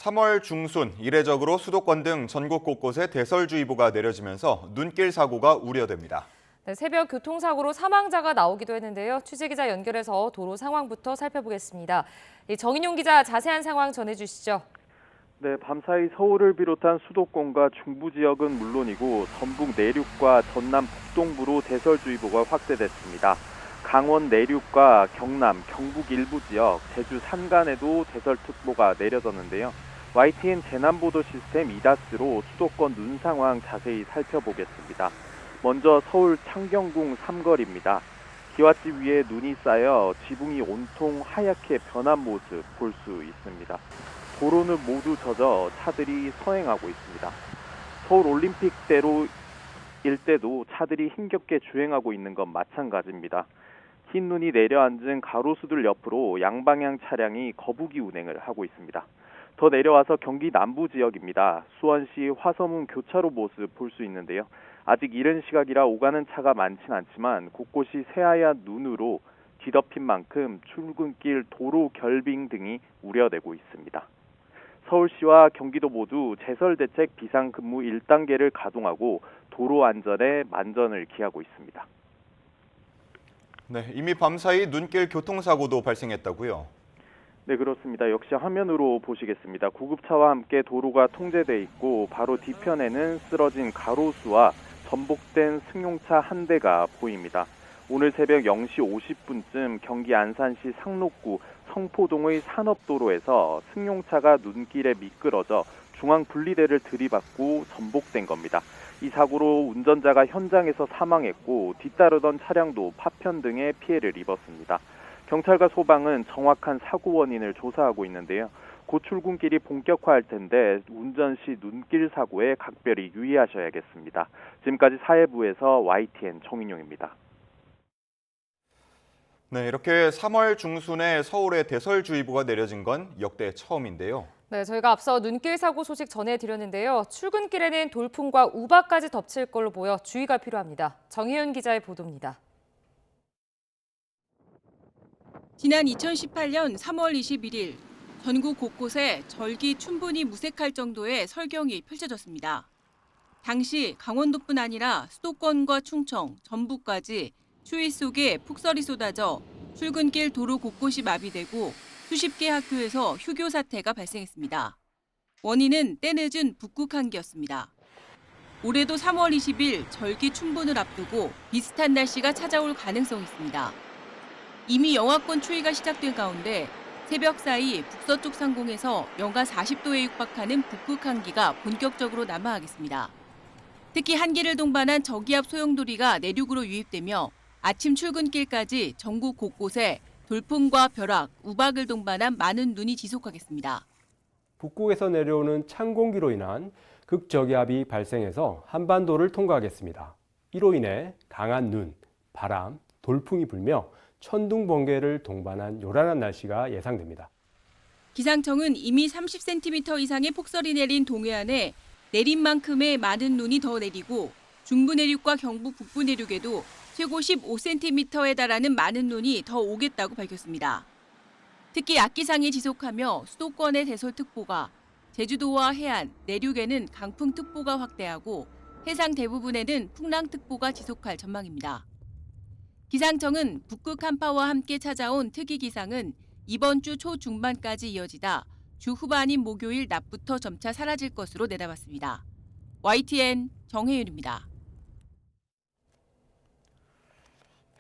3월 중순 이례적으로 수도권 등 전국 곳곳에 대설주의보가 내려지면서 눈길 사고가 우려됩니다. 네, 새벽 교통사고로 사망자가 나오기도 했는데요. 취재기자 연결해서 도로 상황부터 살펴보겠습니다. 정인용 기자 자세한 상황 전해주시죠. 네, 밤사이 서울을 비롯한 수도권과 중부 지역은 물론이고 전북 내륙과 전남 북동부로 대설주의보가 확대됐습니다. 강원 내륙과 경남, 경북 일부 지역, 제주 산간에도 대설특보가 내려졌는데요. YTN 재난보도 시스템 이다스로 수도권 눈 상황 자세히 살펴보겠습니다. 먼저 서울 창경궁 삼거리입니다. 기와집 위에 눈이 쌓여 지붕이 온통 하얗게 변한 모습 볼 수 있습니다. 도로는 모두 젖어 차들이 서행하고 있습니다. 서울 올림픽대로 일대도 차들이 힘겹게 주행하고 있는 건 마찬가지입니다. 흰 눈이 내려앉은 가로수들 옆으로 양방향 차량이 거북이 운행을 하고 있습니다. 더 내려와서 경기 남부 지역입니다. 수원시 화서문 교차로 모습 볼 수 있는데요. 아직 이른 시각이라 오가는 차가 많진 않지만 곳곳이 새하얀 눈으로 뒤덮인 만큼 출근길 도로 결빙 등이 우려되고 있습니다. 서울시와 경기도 모두 제설대책 비상근무 1단계를 가동하고 도로 안전에 만전을 기하고 있습니다. 네, 이미 밤사이 눈길 교통사고도 발생했다고요? 네, 그렇습니다. 역시 화면으로 보시겠습니다. 구급차와 함께 도로가 통제돼 있고 바로 뒤편에는 쓰러진 가로수와 전복된 승용차 한 대가 보입니다. 오늘 새벽 0시 50분쯤 경기 안산시 상록구 성포동의 산업도로에서 승용차가 눈길에 미끄러져 중앙분리대를 들이받고 전복된 겁니다. 이 사고로 운전자가 현장에서 사망했고 뒤따르던 차량도 파편 등의 피해를 입었습니다. 경찰과 소방은 정확한 사고 원인을 조사하고 있는데요. 곧 출근길이 본격화할 텐데 운전 시 눈길 사고에 각별히 유의하셔야겠습니다. 지금까지 사회부에서 YTN 정인용입니다. 네, 이렇게 3월 중순에 서울에 대설주의보가 내려진 건 역대 처음인데요. 네, 저희가 앞서 눈길 사고 소식 전해드렸는데요. 출근길에는 돌풍과 우박까지 덮칠 걸로 보여 주의가 필요합니다. 정혜윤 기자의 보도입니다. 지난 2018년 3월 21일 전국 곳곳에 절기 춘분이 무색할 정도의 설경이 펼쳐졌습니다. 당시 강원도뿐 아니라 수도권과 충청, 전북까지 추위 속에 폭설이 쏟아져 출근길 도로 곳곳이 마비되고 수십 개 학교에서 휴교 사태가 발생했습니다. 원인은 때늦은 북극한기였습니다. 올해도 3월 20일 절기 춘분을 앞두고 비슷한 날씨가 찾아올 가능성이 있습니다. 이미 영하권 추위가 시작된 가운데 새벽 사이 북서쪽 상공에서 영하 40도에 육박하는 북극한기가 본격적으로 남하하겠습니다. 특히 한기를 동반한 저기압 소용돌이가 내륙으로 유입되며 아침 출근길까지 전국 곳곳에 돌풍과 벼락, 우박을 동반한 많은 눈이 지속하겠습니다. 북극에서 내려오는 찬 공기로 인한 극저기압이 발생해서 한반도를 통과하겠습니다. 이로 인해 강한 눈, 바람, 돌풍이 불며 천둥, 번개를 동반한 요란한 날씨가 예상됩니다. 기상청은 이미 30cm 이상의 폭설이 내린 동해안에 내린 만큼의 많은 눈이 더 내리고 중부 내륙과 경북 북부 내륙에도 최고 15cm에 달하는 많은 눈이 더 오겠다고 밝혔습니다. 특히 악기상이 지속하며 수도권의 대설특보가, 제주도와 해안, 내륙에는 강풍특보가 확대하고 해상 대부분에는 풍랑특보가 지속할 전망입니다. 기상청은 북극 한파와 함께 찾아온 특이 기상은 이번 주 초중반까지 이어지다 주 후반인 목요일 낮부터 점차 사라질 것으로 내다봤습니다. YTN 정혜윤입니다.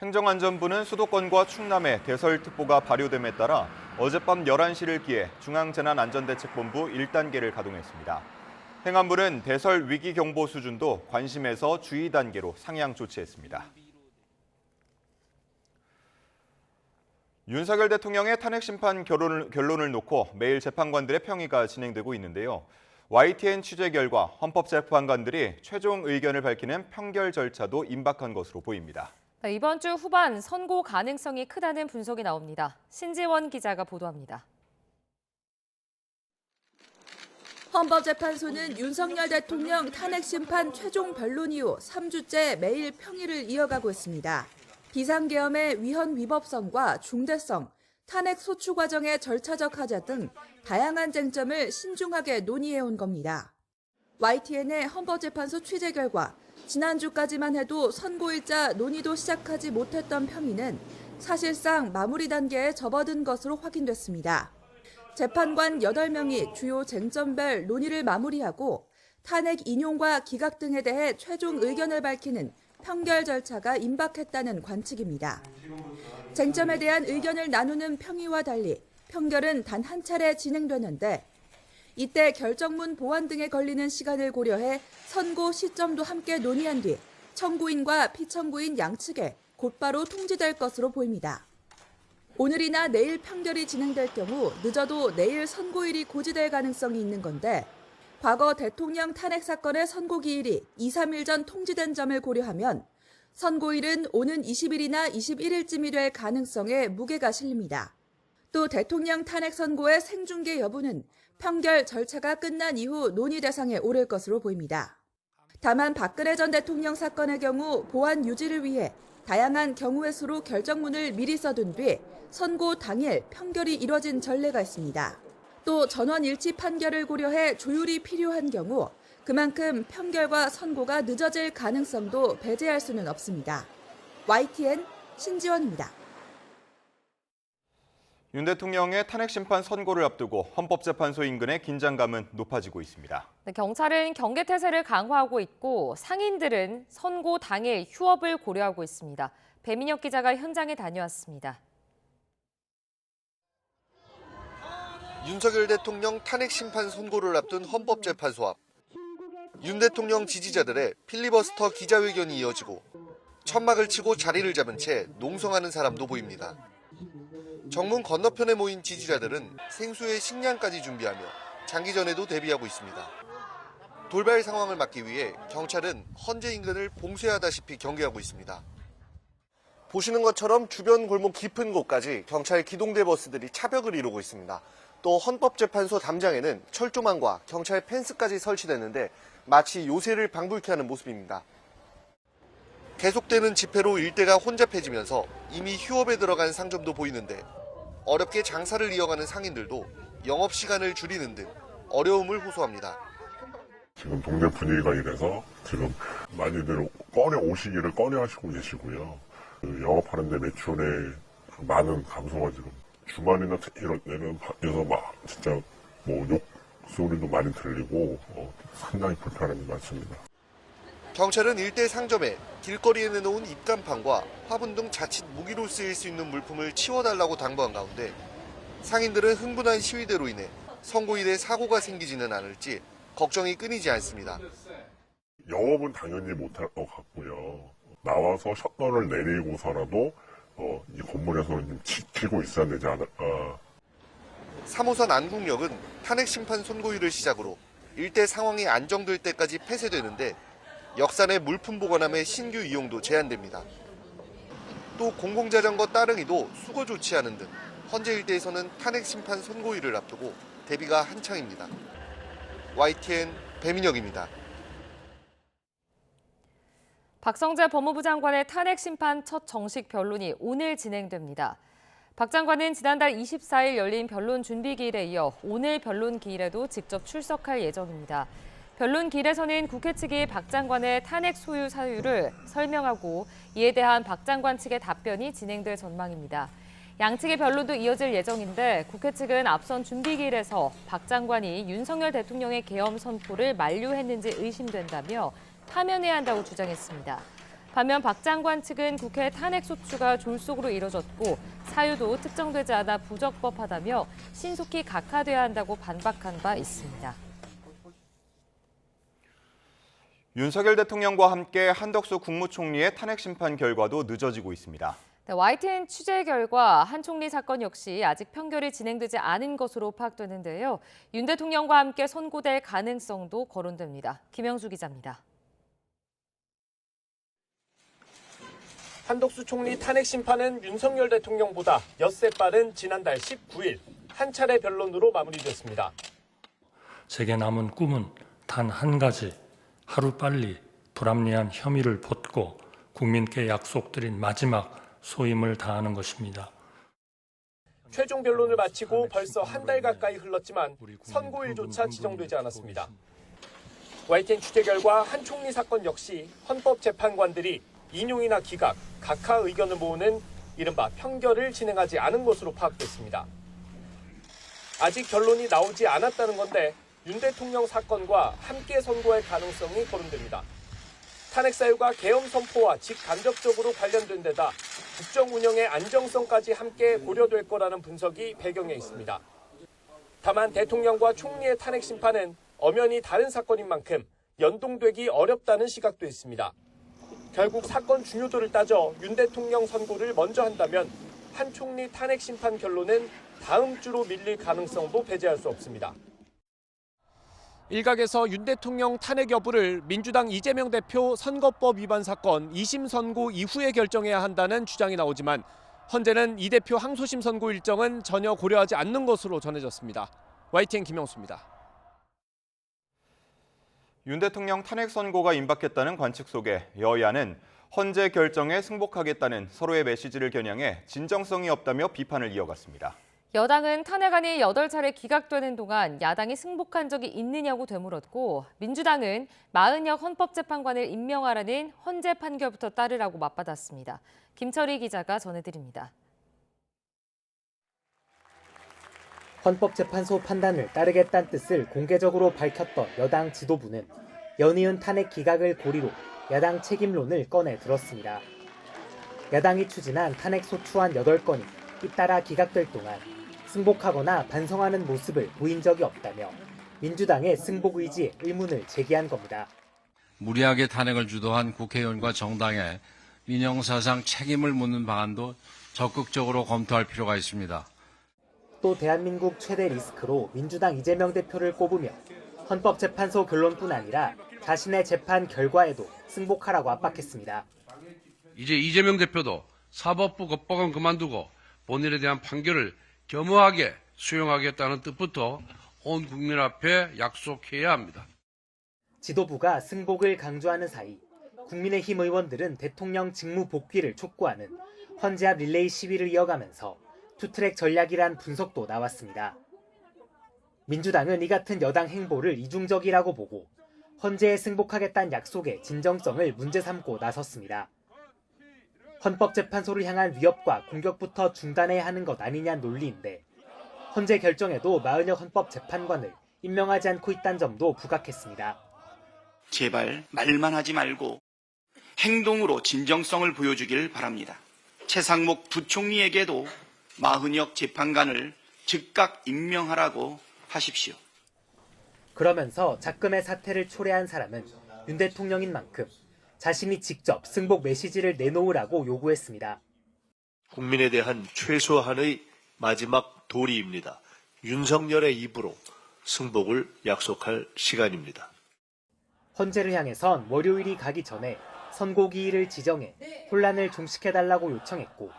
행정안전부는 수도권과 충남에 대설특보가 발효됨에 따라 어젯밤 11시를 기해 중앙재난안전대책본부 1단계를 가동했습니다. 행안부는 대설 위기경보 수준도 관심에서 주의 단계로 상향 조치했습니다. 윤석열 대통령의 탄핵심판 결론을 놓고 매일 재판관들의 평의가 진행되고 있는데요. YTN 취재 결과 헌법재판관들이 최종 의견을 밝히는 평결 절차도 임박한 것으로 보입니다. 네, 이번 주 후반 선고 가능성이 크다는 분석이 나옵니다. 신지원 기자가 보도합니다. 헌법재판소는 윤석열 대통령 탄핵심판 최종 변론 이후 3주째 매일 평의를 이어가고 있습니다. 비상계엄의 위헌 위법성과 중대성, 탄핵 소추 과정의 절차적 하자 등 다양한 쟁점을 신중하게 논의해온 겁니다. YTN의 헌법재판소 취재 결과 지난주까지만 해도 선고일자 논의도 시작하지 못했던 평의는 사실상 마무리 단계에 접어든 것으로 확인됐습니다. 재판관 8명이 주요 쟁점별 논의를 마무리하고 탄핵 인용과 기각 등에 대해 최종 의견을 밝히는 평결 절차가 임박했다는 관측입니다. 쟁점에 대한 의견을 나누는 평의와 달리 평결은 단 한 차례 진행되는데 이때 결정문 보완 등에 걸리는 시간을 고려해 선고 시점도 함께 논의한 뒤 청구인과 피청구인 양측에 곧바로 통지될 것으로 보입니다. 오늘이나 내일 판결이 진행될 경우 늦어도 내일 선고일이 고지될 가능성이 있는 건데 과거 대통령 탄핵 사건의 선고 기일이 2, 3일 전 통지된 점을 고려하면 선고일은 오는 20일이나 21일쯤이 될 가능성에 무게가 실립니다. 또 대통령 탄핵 선고의 생중계 여부는 판결 절차가 끝난 이후 논의 대상에 오를 것으로 보입니다. 다만 박근혜 전 대통령 사건의 경우 보안 유지를 위해 다양한 경우의 수로 결정문을 미리 써둔 뒤 선고 당일 판결이 이뤄진 전례가 있습니다. 또 전원 일치 판결을 고려해 조율이 필요한 경우 그만큼 판결과 선고가 늦어질 가능성도 배제할 수는 없습니다. YTN 신지원입니다. 윤 대통령의 탄핵 심판 선고를 앞두고 헌법재판소 인근의 긴장감은 높아지고 있습니다. 네, 경찰은 경계태세를 강화하고 있고 상인들은 선고 당일 휴업을 고려하고 있습니다. 배민혁 기자가 현장에 다녀왔습니다. 윤석열 대통령 탄핵 심판 선고를 앞둔 헌법재판소 앞. 윤 대통령 지지자들의 필리버스터 기자회견이 이어지고 천막을 치고 자리를 잡은 채 농성하는 사람도 보입니다. 정문 건너편에 모인 지지자들은 생수에 식량까지 준비하며 장기전에도 대비하고 있습니다. 돌발 상황을 막기 위해 경찰은 헌재 인근을 봉쇄하다시피 경계하고 있습니다. 보시는 것처럼 주변 골목 깊은 곳까지 경찰 기동대 버스들이 차벽을 이루고 있습니다. 또 헌법재판소 담장에는 철조망과 경찰 펜스까지 설치됐는데 마치 요새를 방불케 하는 모습입니다. 계속되는 집회로 일대가 혼잡해지면서 이미 휴업에 들어간 상점도 보이는데 어렵게 장사를 이어가는 상인들도 영업시간을 줄이는 등 어려움을 호소합니다. 지금 동네 분위기가 이래서 지금 많이들 오시기를 꺼려하시고 계시고요. 영업하는데 매출에 많은 감소가 지금 주말이나 이럴 때는 밖에서 막 진짜 욕소리도 많이 들리고 상당히 불편함이 많습니다. 경찰은 일대 상점에 길거리에 내놓은 입간판과 화분 등 자칫 무기로 쓰일 수 있는 물품을 치워달라고 당부한 가운데 상인들은 흥분한 시위대로 인해 선고일에 사고가 생기지는 않을지 걱정이 끊이지 않습니다. 영업은 당연히 못할 것 같고요. 나와서 셔터를 내리고서라도 이 건물에서는 좀 지키고 있어야 되지 않을까. 3호선 안국역은 탄핵 심판 선고일을 시작으로 일대 상황이 안정될 때까지 폐쇄되는데 역산의 물품 보관함의 신규 이용도 제한됩니다. 또 공공자전거 따릉이도 수거 조치하는 등 헌재 일대에서는 탄핵 심판 선고일을 앞두고 대비가 한창입니다. YTN 배민혁입니다. 박성재 법무부 장관의 탄핵 심판 첫 정식 변론이 오늘 진행됩니다. 박 장관은 지난달 24일 열린 변론 준비 기일에 이어 오늘 변론 기일에도 직접 출석할 예정입니다. 변론 기일에서는 국회 측이 박 장관의 탄핵 소유 사유를 설명하고 이에 대한 박 장관 측의 답변이 진행될 전망입니다. 양측의 변론도 이어질 예정인데 국회 측은 앞선 준비 기일에서 박 장관이 윤석열 대통령의 계엄 선포를 만류했는지 의심된다며 파면해야 한다고 주장했습니다. 반면 박 장관 측은 국회 탄핵 소추가 졸속으로 이뤄졌고 사유도 특정되지 않아 부적법하다며 신속히 각하돼야 한다고 반박한 바 있습니다. 윤석열 대통령과 함께 한덕수 국무총리의 탄핵 심판 결과도 늦어지고 있습니다. 네, YTN 취재 결과 한 총리 사건 역시 아직 판결이 진행되지 않은 것으로 파악되는데요. 윤 대통령과 함께 선고될 가능성도 거론됩니다. 김영수 기자입니다. 한덕수 총리 탄핵 심판은 윤석열 대통령보다 엿새 빠른 지난달 19일 한 차례 변론으로 마무리됐습니다. 제게 남은 꿈은 단 한 가지, 하루빨리 불합리한 혐의를 벗고 국민께 약속드린 마지막 소임을 다하는 것입니다. 최종 변론을 마치고 벌써 한 달 가까이 흘렀지만 선고일조차 지정되지 않았습니다. YTN 취재 결과 한 총리 사건 역시 헌법재판관들이 인용이나 기각, 각하 의견을 모으는 이른바 평결을 진행하지 않은 것으로 파악됐습니다. 아직 결론이 나오지 않았다는 건데 윤 대통령 사건과 함께 선고할 가능성이 거론됩니다. 탄핵 사유가 계엄 선포와 직간접적으로 관련된 데다 국정 운영의 안정성까지 함께 고려될 거라는 분석이 배경에 있습니다. 다만 대통령과 총리의 탄핵 심판은 엄연히 다른 사건인 만큼 연동되기 어렵다는 시각도 있습니다. 결국 사건 중요도를 따져 윤 대통령 선고를 먼저 한다면 한 총리 탄핵 심판 결론은 다음 주로 밀릴 가능성도 배제할 수 없습니다. 일각에서 윤 대통령 탄핵 여부를 민주당 이재명 대표 선거법 위반 사건 2심 선고 이후에 결정해야 한다는 주장이 나오지만 현재는 이 대표 항소심 선고 일정은 전혀 고려하지 않는 것으로 전해졌습니다. YTN 김영수입니다. 윤 대통령 탄핵 선고가 임박했다는 관측 속에 여야는 헌재 결정에 승복하겠다는 서로의 메시지를 겨냥해 진정성이 없다며 비판을 이어갔습니다. 여당은 탄핵안이 8차례 기각되는 동안 야당이 승복한 적이 있느냐고 되물었고 민주당은 마은혁 헌법재판관을 임명하라는 헌재 판결부터 따르라고 맞받았습니다. 김철희 기자가 전해드립니다. 헌법재판소 판단을 따르겠다는 뜻을 공개적으로 밝혔던 여당 지도부는 연이은 탄핵 기각을 고리로 야당 책임론을 꺼내 들었습니다. 야당이 추진한 탄핵 소추안 8건이 잇따라 기각될 동안 승복하거나 반성하는 모습을 보인 적이 없다며 민주당의 승복 의지에 의문을 제기한 겁니다. 무리하게 탄핵을 주도한 국회의원과 정당의 민영사상 책임을 묻는 방안도 적극적으로 검토할 필요가 있습니다. 또 대한민국 최대 리스크로 민주당 이재명 대표를 꼽으며 헌법재판소 결론뿐 아니라 자신의 재판 결과에도 승복하라고 압박했습니다. 이제 이재명 대표도 사법부 겁박은 그만두고 본인에 대한 판결을 겸허하게 수용하겠다는 뜻부터 온 국민 앞에 약속해야 합니다. 지도부가 승복을 강조하는 사이 국민의힘 의원들은 대통령 직무 복귀를 촉구하는 헌재 앞 릴레이 시위를 이어가면서 투트랙 전략이란 분석도 나왔습니다. 민주당은 이 같은 여당 행보를 이중적이라고 보고 헌재에 승복하겠다는 약속의 진정성을 문제 삼고 나섰습니다. 헌법재판소를 향한 위협과 공격부터 중단해야 하는 것 아니냐는 논리인데 헌재 결정에도 마은혁 헌법재판관을 임명하지 않고 있다는 점도 부각했습니다. 제발 말만 하지 말고 행동으로 진정성을 보여주길 바랍니다. 최상목 부총리에게도 마은혁 재판관을 즉각 임명하라고 하십시오. 그러면서 작금의 사태를 초래한 사람은 윤 대통령인 만큼 자신이 직접 승복 메시지를 내놓으라고 요구했습니다. 국민에 대한 최소한의 마지막 도리입니다. 윤석열의 입으로 승복을 약속할 시간입니다. 헌재를 향해선 월요일이 가기 전에 선고기일을 지정해 혼란을 종식해달라고 요청했고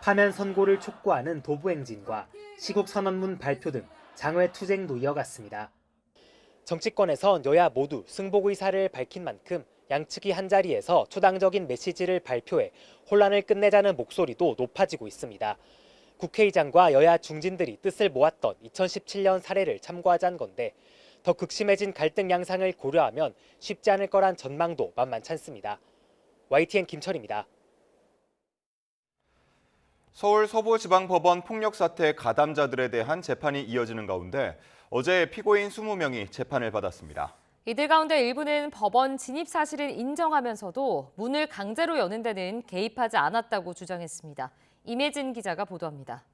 파면 선고를 촉구하는 도부행진과 시국선언문 발표 등 장외투쟁도 이어갔습니다. 정치권에선 여야 모두 승복 의사를 밝힌 만큼 양측이 한자리에서 초당적인 메시지를 발표해 혼란을 끝내자는 목소리도 높아지고 있습니다. 국회의장과 여야 중진들이 뜻을 모았던 2017년 사례를 참고하자는 건데 더 극심해진 갈등 양상을 고려하면 쉽지 않을 거란 전망도 만만찮습니다. YTN 김철입니다. 서울 서부지방법원 폭력 사태 가담자들에 대한 재판이 이어지는 가운데 어제 피고인 20명이 재판을 받았습니다. 이들 가운데 일부는 법원 진입 사실을 인정하면서도 문을 강제로 여는 데는 개입하지 않았다고 주장했습니다. 임혜진 기자가 보도합니다.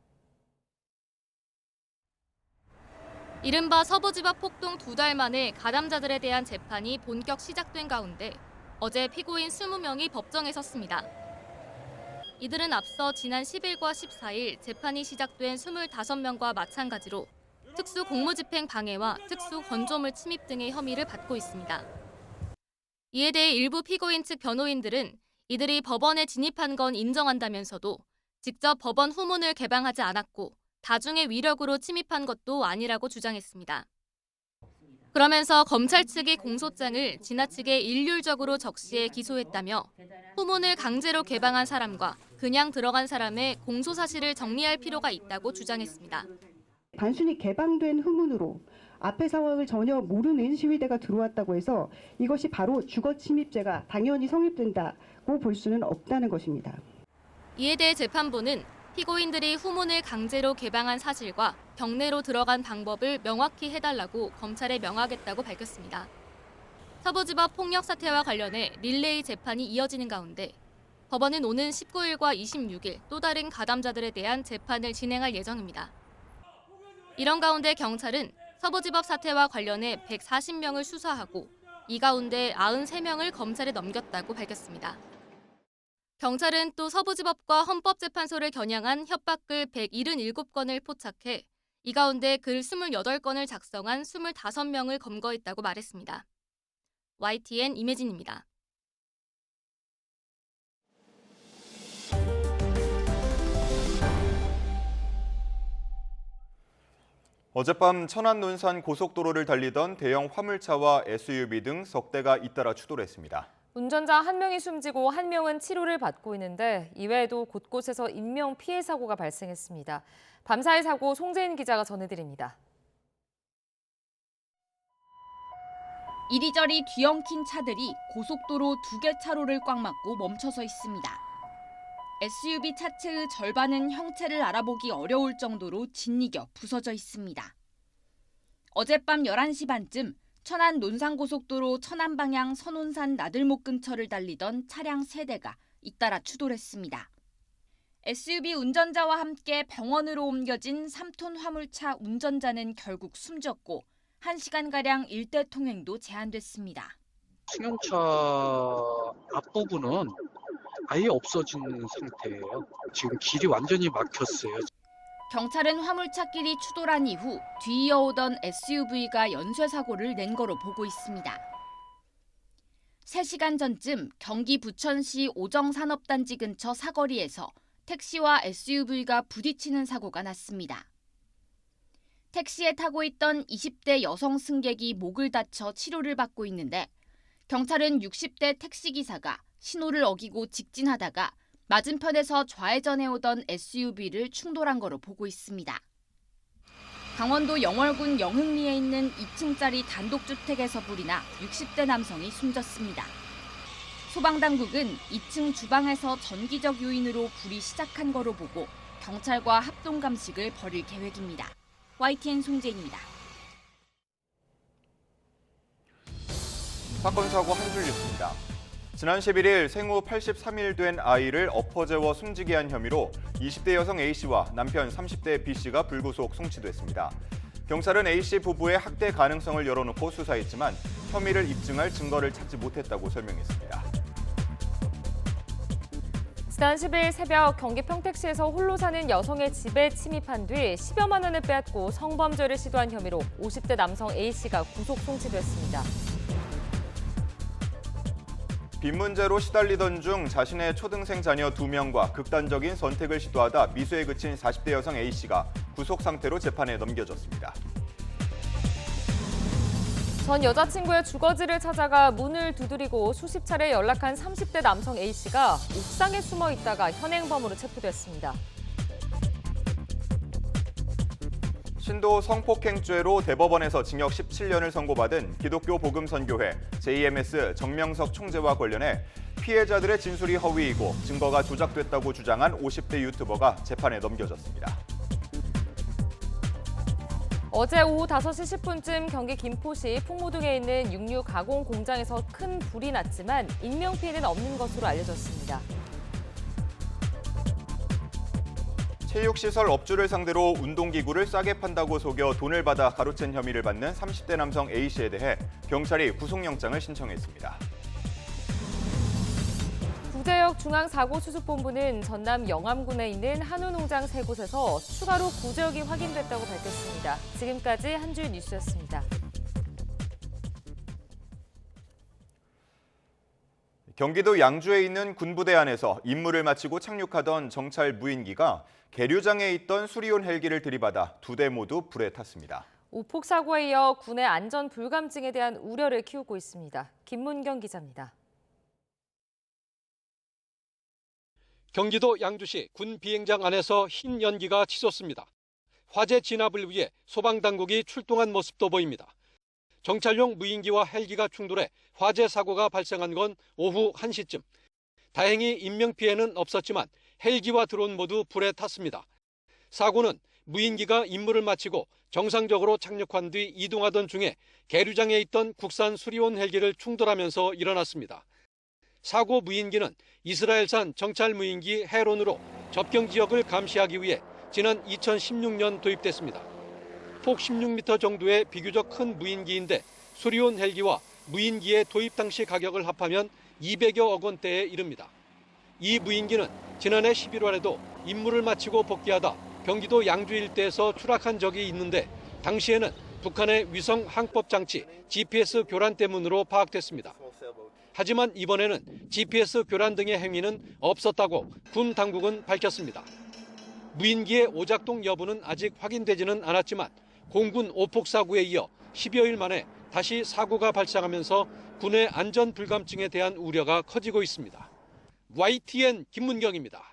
이른바 서부지방 폭동 2달 만에 가담자들에 대한 재판이 본격 시작된 가운데 어제 피고인 20명이 법정에 섰습니다. 이들은 앞서 지난 10일과 14일 재판이 시작된 25명과 마찬가지로 특수 공무집행 방해와 특수 건조물 침입 등의 혐의를 받고 있습니다. 이에 대해 일부 피고인 측 변호인들은 이들이 법원에 진입한 건 인정한다면서도 직접 법원 후문을 개방하지 않았고 다중의 위력으로 침입한 것도 아니라고 주장했습니다. 그러면서 검찰 측이 공소장을 지나치게 일률적으로 적시해 기소했다며 후문을 강제로 개방한 사람과 그냥 들어간 사람의 공소 사실을 정리할 필요가 있다고 주장했습니다. 단순히 개방된 후문으로 앞의 상황을 전혀 모르는 시위대가 들어왔다고 해서 이것이 바로 주거침입죄가 당연히 성립된다고 볼 수는 없다는 것입니다. 이에 대해 재판부는 피고인들이 후문을 강제로 개방한 사실과 경내로 들어간 방법을 명확히 해달라고 검찰에 명하겠다고 밝혔습니다. 서부지법 폭력 사태와 관련해 릴레이 재판이 이어지는 가운데 법원은 오는 19일과 26일 또 다른 가담자들에 대한 재판을 진행할 예정입니다. 이런 가운데 경찰은 서부지법 사태와 관련해 140명을 수사하고 이 가운데 93명을 검찰에 넘겼다고 밝혔습니다. 경찰은 또 서부지법과 헌법재판소를 겨냥한 협박글 177건을 포착해 이 가운데 글 28건을 작성한 25명을 검거했다고 말했습니다. YTN 임혜진입니다. 어젯밤 천안 논산 고속도로를 달리던 대형 화물차와 SUV 등 석 대가 잇따라 추돌했습니다. 운전자 1명이 숨지고 1명은 치료를 받고 있는데 이외에도 곳곳에서 인명 피해 사고가 발생했습니다. 밤사이 사고 송재인 기자가 전해드립니다. 이리저리 뒤엉킨 차들이 고속도로 2개 차로를 꽉 막고 멈춰서 있습니다. SUV 차체의 절반은 형체를 알아보기 어려울 정도로 짓이겨 부서져 있습니다. 어젯밤 11시 반쯤 천안 논산고속도로 천안 방향 선운산 나들목 근처를 달리던 차량 3대가 잇따라 추돌했습니다. SUV 운전자와 함께 병원으로 옮겨진 3톤 화물차 운전자는 결국 숨졌고 1시간가량 일대 통행도 제한됐습니다. 승용차 앞부분은 아예 없어진 상태예요. 지금 길이 완전히 막혔어요. 경찰은 화물차끼리 추돌한 이후 뒤이어오던 SUV가 연쇄사고를 낸 거로 보고 있습니다. 3시간 전쯤 경기 부천시 오정산업단지 근처 사거리에서 택시와 SUV가 부딪히는 사고가 났습니다. 택시에 타고 있던 20대 여성 승객이 목을 다쳐 치료를 받고 있는데 경찰은 60대 택시기사가 신호를 어기고 직진하다가 맞은편에서 좌회전해오던 SUV를 충돌한 거로 보고 있습니다. 강원도 영월군 영흥리에 있는 2층짜리 단독주택에서 불이 나 60대 남성이 숨졌습니다. 소방당국은 2층 주방에서 전기적 요인으로 불이 시작한 거로 보고 경찰과 합동감식을 벌일 계획입니다. YTN 송재인입니다. 사건 사고 한 줄 뉴스입니다. 지난 11일 생후 83일 된 아이를 엎어재워 숨지게 한 혐의로 20대 여성 A씨와 남편 30대 B씨가 불구속 송치됐습니다. 경찰은 A씨 부부의 학대 가능성을 열어놓고 수사했지만 혐의를 입증할 증거를 찾지 못했다고 설명했습니다. 지난 10일 새벽 경기 평택시에서 홀로 사는 여성의 집에 침입한 뒤 10여만 원을 빼앗고 성범죄를 시도한 혐의로 50대 남성 A씨가 구속 송치됐습니다. 빚 문제로 시달리던 중 자신의 초등생 자녀 2명과 극단적인 선택을 시도하다 미수에 그친 40대 여성 A씨가 구속 상태로 재판에 넘겨졌습니다. 전 여자친구의 주거지를 찾아가 문을 두드리고 수십 차례 연락한 30대 남성 A씨가 옥상에 숨어 있다가 현행범으로 체포됐습니다. 신도 성폭행죄로 대법원에서 징역 17년을 선고받은 기독교 복음선교회 JMS 정명석 총재와 관련해 피해자들의 진술이 허위이고 증거가 조작됐다고 주장한 50대 유튜버가 재판에 넘겨졌습니다. 어제 오후 5시 10분쯤 경기 김포시 풍무동에 있는 육류 가공 공장에서 큰 불이 났지만 인명피해는 없는 것으로 알려졌습니다. 체육시설 업주를 상대로 운동기구를 싸게 판다고 속여 돈을 받아 가로챈 혐의를 받는 30대 남성 A씨에 대해 경찰이 구속영장을 신청했습니다. 구제역 중앙사고수습본부는 전남 영암군에 있는 한우농장 3곳에서 추가로 구제역이 확인됐다고 밝혔습니다. 지금까지 한 줄 뉴스였습니다. 경기도 양주에 있는 군부대 안에서 임무를 마치고 착륙하던 정찰 무인기가 계류장에 있던 수리온 헬기를 들이받아 2대 모두 불에 탔습니다. 오폭 사고에 이어 군의 안전 불감증에 대한 우려를 키우고 있습니다. 김문경 기자입니다. 경기도 양주시 군 비행장 안에서 흰 연기가 치솟습니다. 화재 진압을 위해 소방당국이 출동한 모습도 보입니다. 정찰용 무인기와 헬기가 충돌해 화재 사고가 발생한 건 오후 1시쯤. 다행히 인명피해는 없었지만 헬기와 드론 모두 불에 탔습니다. 사고는 무인기가 임무를 마치고 정상적으로 착륙한 뒤 이동하던 중에 계류장에 있던 국산 수리온 헬기를 충돌하면서 일어났습니다. 사고 무인기는 이스라엘산 정찰 무인기 헤론으로 접경 지역을 감시하기 위해 지난 2016년 도입됐습니다. 폭 16m 정도의 비교적 큰 무인기인데 수리온 헬기와 무인기의 도입 당시 가격을 합하면 200여억 원대에 이릅니다. 이 무인기는 지난해 11월에도 임무를 마치고 복귀하다 경기도 양주 일대에서 추락한 적이 있는데 당시에는 북한의 위성 항법 장치 GPS 교란 때문으로 파악됐습니다. 하지만 이번에는 GPS 교란 등의 행위는 없었다고 군 당국은 밝혔습니다. 무인기의 오작동 여부는 아직 확인되지는 않았지만 공군 오폭 사고에 이어 10여일 만에 다시 사고가 발생하면서 군의 안전 불감증에 대한 우려가 커지고 있습니다. YTN 김문경입니다.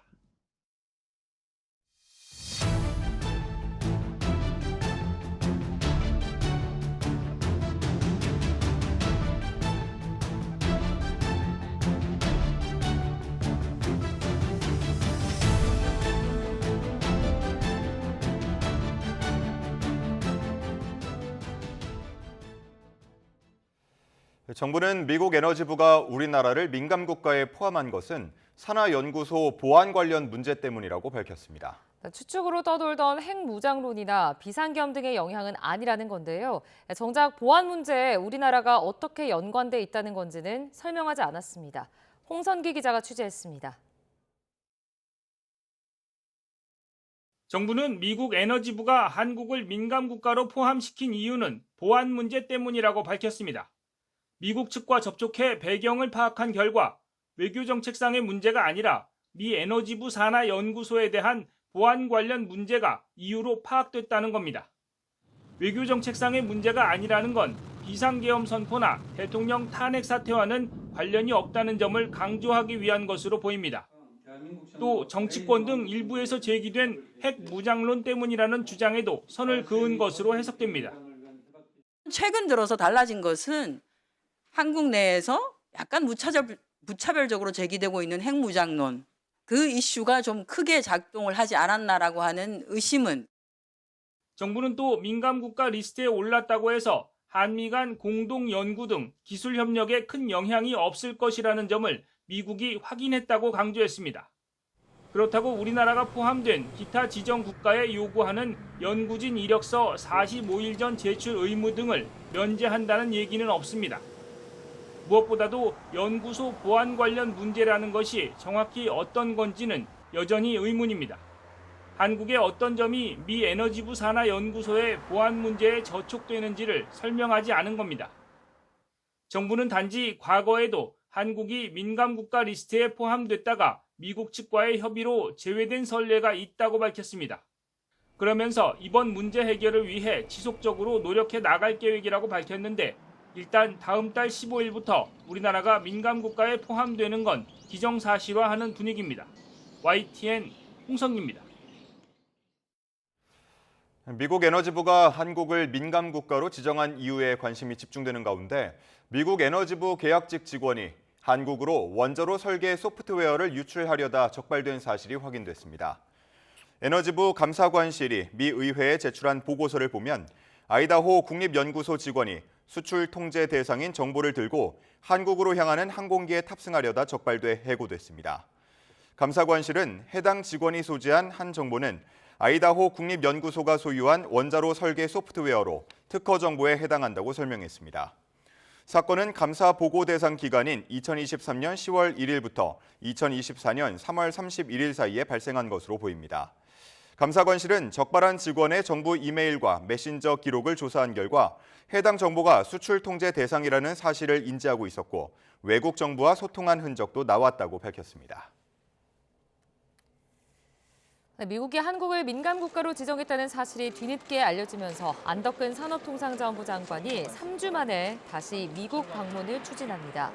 정부는 미국 에너지부가 우리나라를 민감국가에 포함한 것은 산하연구소 보안 관련 문제 때문이라고 밝혔습니다. 추측으로 떠돌던 핵무장론이나 비상계엄 등의 영향은 아니라는 건데요. 정작 보안 문제에 우리나라가 어떻게 연관돼 있다는 건지는 설명하지 않았습니다. 홍선기 기자가 취재했습니다. 정부는 미국 에너지부가 한국을 민감국가로 포함시킨 이유는 보안 문제 때문이라고 밝혔습니다. 미국 측과 접촉해 배경을 파악한 결과 외교정책상의 문제가 아니라 미 에너지부 산하연구소에 대한 보안 관련 문제가 이유로 파악됐다는 겁니다. 외교정책상의 문제가 아니라는 건 비상계엄 선포나 대통령 탄핵 사태와는 관련이 없다는 점을 강조하기 위한 것으로 보입니다. 또 정치권 등 일부에서 제기된 핵무장론 때문이라는 주장에도 선을 그은 것으로 해석됩니다. 최근 들어서 달라진 것은 한국 내에서 약간 무차별적으로 제기되고 있는 핵무장론, 그 이슈가 좀 크게 작동을 하지 않았나라고 하는 의심은. 정부는 또 민감국가 리스트에 올랐다고 해서 한미 간 공동 연구 등 기술 협력에 큰 영향이 없을 것이라는 점을 미국이 확인했다고 강조했습니다. 그렇다고 우리나라가 포함된 기타 지정 국가에 요구하는 연구진 이력서 45일 전 제출 의무 등을 면제한다는 얘기는 없습니다. 무엇보다도 연구소 보안 관련 문제라는 것이 정확히 어떤 건지는 여전히 의문입니다. 한국의 어떤 점이 미 에너지부 산하연구소의 보안 문제에 저촉되는지를 설명하지 않은 겁니다. 정부는 단지 과거에도 한국이 민감국가 리스트에 포함됐다가 미국 측과의 협의로 제외된 선례가 있다고 밝혔습니다. 그러면서 이번 문제 해결을 위해 지속적으로 노력해 나갈 계획이라고 밝혔는데 일단 다음 달 15일부터 우리나라가 민감국가에 포함되는 건 기정사실화하는 분위기입니다. YTN 홍성기입니다. 미국 에너지부가 한국을 민감국가로 지정한 이유에 관심이 집중되는 가운데 미국 에너지부 계약직 직원이 한국으로 원자로 설계 소프트웨어를 유출하려다 적발된 사실이 확인됐습니다. 에너지부 감사관실이 미 의회에 제출한 보고서를 보면 아이다호 국립연구소 직원이 수출 통제 대상인 정보를 들고 한국으로 향하는 항공기에 탑승하려다 적발돼 해고됐습니다. 감사관실은 해당 직원이 소지한 한 정보는 아이다호 국립연구소가 소유한 원자로 설계 소프트웨어로 특허 정보에 해당한다고 설명했습니다. 사건은 감사 보고 대상 기간인 2023년 10월 1일부터 2024년 3월 31일 사이에 발생한 것으로 보입니다. 감사관실은 적발한 직원의 정부 이메일과 메신저 기록을 조사한 결과 해당 정보가 수출 통제 대상이라는 사실을 인지하고 있었고 외국 정부와 소통한 흔적도 나왔다고 밝혔습니다. 미국이 한국을 민감국가로 지정했다는 사실이 뒤늦게 알려지면서 안덕근 산업통상자원부 장관이 3주 만에 다시 미국 방문을 추진합니다.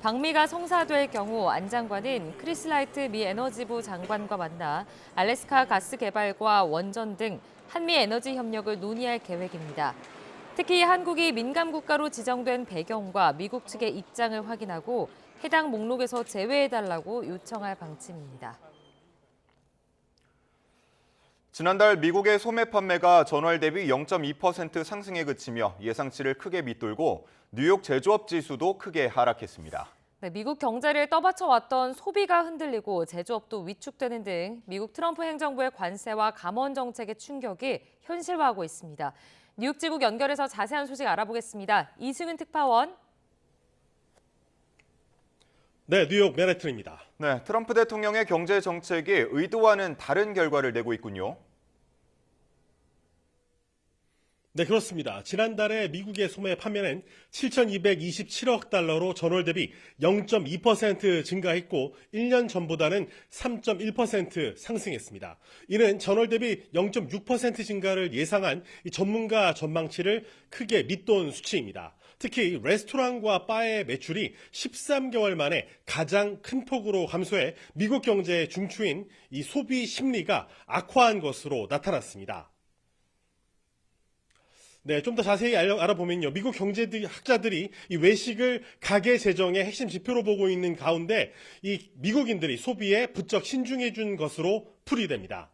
방미가 성사될 경우 안 장관은 크리스 라이트 미 에너지부 장관과 만나 알래스카 가스 개발과 원전 등 한미 에너지 협력을 논의할 계획입니다. 특히 한국이 민감 국가로 지정된 배경과 미국 측의 입장을 확인하고 해당 목록에서 제외해달라고 요청할 방침입니다. 지난달 미국의 소매 판매가 전월 대비 0.2% 상승에 그치며 예상치를 크게 밑돌고 뉴욕 제조업 지수도 크게 하락했습니다. 네, 미국 경제를 떠받쳐왔던 소비가 흔들리고 제조업도 위축되는 등 미국 트럼프 행정부의 관세와 감원 정책의 충격이 현실화하고 있습니다. 뉴욕지국 연결해서 자세한 소식 알아보겠습니다. 이승은 특파원. 네, 뉴욕 맨해튼입니다. 네, 트럼프 대통령의 경제 정책이 의도와는 다른 결과를 내고 있군요. 네, 그렇습니다. 지난달에 미국의 소매 판매는 7,227억 달러로 전월 대비 0.2% 증가했고 1년 전보다는 3.1% 상승했습니다. 이는 전월 대비 0.6% 증가를 예상한 전문가 전망치를 크게 밑돈 수치입니다. 특히 레스토랑과 바의 매출이 13개월 만에 가장 큰 폭으로 감소해 미국 경제의 중추인 이 소비 심리가 악화한 것으로 나타났습니다. 네, 좀 더 자세히 알아보면요. 미국 경제학자들이 이 외식을 가계 재정의 핵심 지표로 보고 있는 가운데 이 미국인들이 소비에 부쩍 신중해 준 것으로 풀이됩니다.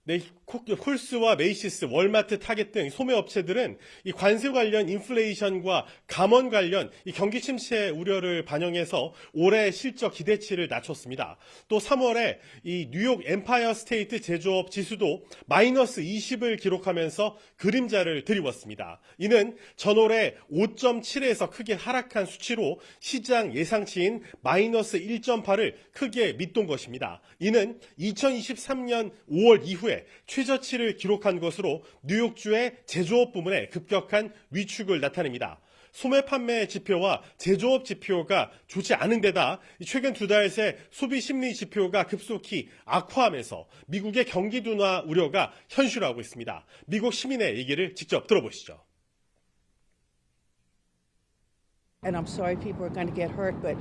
네, 콜스와 메이시스, 월마트, 타겟 등 소매업체들은 이 관세 관련 인플레이션과 감원 관련 이 경기 침체 우려를 반영해서 올해 실적 기대치를 낮췄습니다. 또 3월에 이 뉴욕 엠파이어 스테이트 제조업 지수도 마이너스 20을 기록하면서 그림자를 드리웠습니다. 이는 전월에 5.7에서 크게 하락한 수치로 시장 예상치인 마이너스 1.8을 크게 밑돈 것입니다. 이는 2023년 5월 이후에 최저치를 기록한 것으로 뉴욕주의 제조업 부문에 급격한 위축을 나타냅니다. 소매 판매 지표와 제조업 지표가 좋지 않은 데다 최근 두 달 새 소비 심리 지표가 급속히 악화하면서 미국의 경기 둔화 우려가 현실화하고 있습니다. 미국 시민의 얘기를 직접 들어보시죠. And I'm sorry people are going to get hurt, but